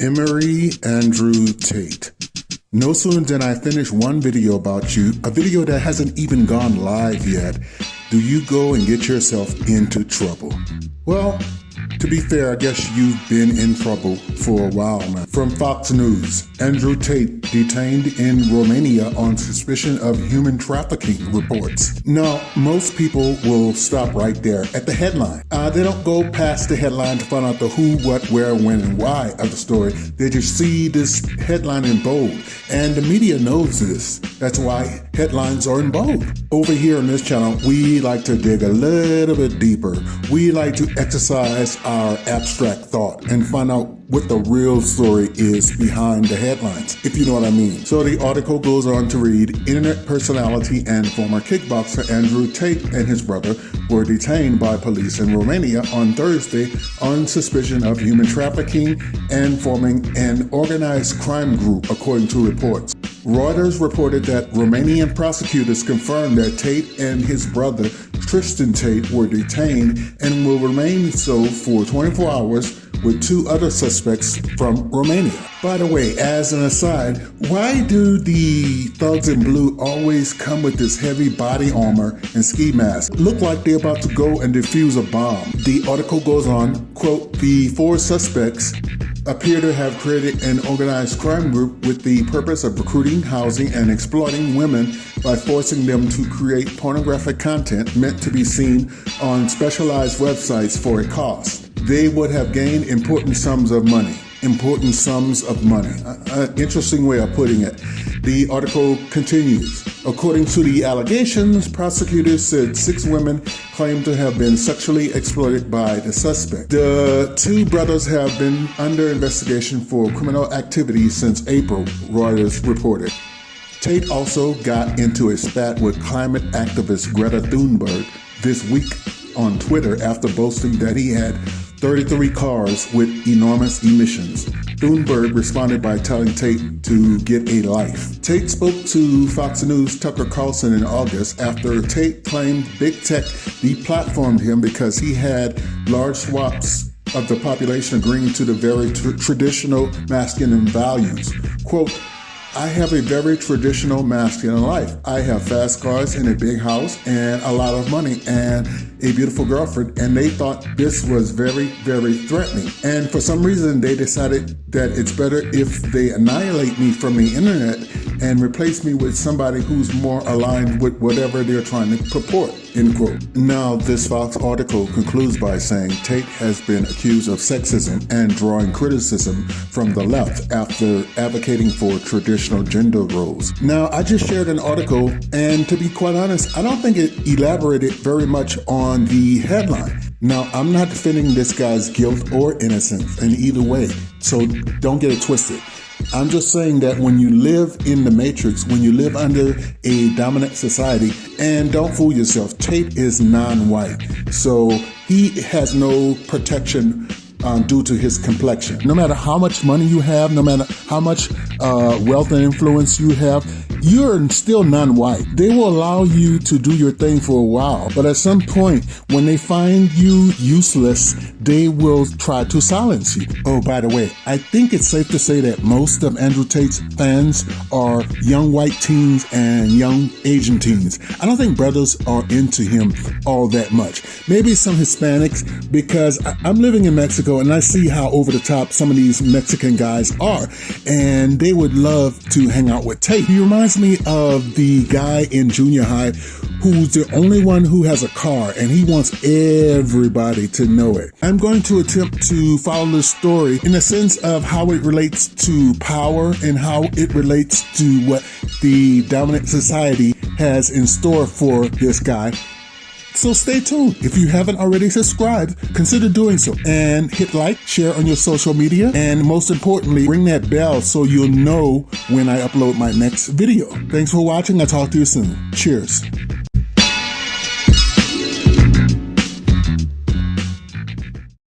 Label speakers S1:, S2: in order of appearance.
S1: Emery Andrew Tate. No sooner than I finish one video about you, a video that hasn't even gone live yet, do you go and get yourself into trouble. Well, to be fair, I guess you've been in trouble for a while now. From Fox News, Andrew Tate detained in Romania on suspicion of human trafficking reports. Now, most people will stop right there at the headline. They don't go past the headline to find out the who, what, where, when, and why of the story. They just see this headline in bold. And the media knows this. That's why headlines are in bold. Over here on this channel, we like to dig a little bit deeper. We like to exercise our abstract thought and find out what the real story is behind the headlines, if you know what I mean. So the article goes on to read, internet personality and former kickboxer Andrew Tate and his brother were detained by police in Romania on Thursday on suspicion of human trafficking and forming an organized crime group, according to reports. Reuters reported that Romanian prosecutors confirmed that Tate and his brother Tristan Tate were detained and will remain so for 24 hours with two other suspects from Romania. By the way, as an aside, why do the thugs in blue always come with this heavy body armor and ski mask? Look like they're about to go and defuse a bomb. The article goes on, quote, the four suspects appear to have created an organized crime group with the purpose of recruiting, housing, and exploiting women by forcing them to create pornographic content meant to be seen on specialized websites for a cost. They would have gained important sums of money. Important sums of money. An interesting way of putting it. The article continues. According to the allegations, prosecutors said 6 women claimed to have been sexually exploited by the suspect. The 2 brothers have been under investigation for criminal activity since April, Reuters reported. Tate also got into a spat with climate activist Greta Thunberg this week on Twitter after boasting that he had 33 cars with enormous emissions. Thunberg responded by telling Tate to get a life. Tate spoke to Fox News' Tucker Carlson in August after Tate claimed big tech deplatformed him because he had large swaths of the population agreeing to the very traditional masculine values. Quote, I have a very traditional masculine life. I have fast cars and a big house and a lot of money and a beautiful girlfriend, and they thought this was very, very threatening. And for some reason, they decided that it's better if they annihilate me from the internet and replace me with somebody who's more aligned with whatever they're trying to purport, end quote. Now, this Fox article concludes by saying Tate has been accused of sexism and drawing criticism from the left after advocating for traditional gender roles. Now, I just shared an article, and to be quite honest, I don't think it elaborated very much on the headline. Now, I'm not defending this guy's guilt or innocence in either way, so don't get it twisted. I'm just saying that when you live in the matrix, when you live under a dominant society, and don't fool yourself, Tate is non-white, so he has no protection due to his complexion. No matter how much money you have, no matter how much wealth and influence you have, you're still non-white. They will allow you to do your thing for a while, but at some point, when they find you useless, they will try to silence you. Oh, by the way, I think it's safe to say that most of Andrew Tate's fans are young white teens and young Asian teens. I don't think brothers are into him all that much. Maybe some Hispanics, because I'm living in Mexico and I see how over the top some of these Mexican guys are, and they would love to hang out with Tate. He reminds me of the guy in junior high who's the only one who has a car, and he wants everybody to know it. I'm going to attempt to follow this story in the sense of how it relates to power and how it relates to what the dominant society has in store for this guy. So stay tuned. If you haven't already subscribed, consider doing so. And hit like, share on your social media, and most importantly, ring that bell so you'll know when I upload my next video. Thanks for watching. I'll talk to you soon. Cheers.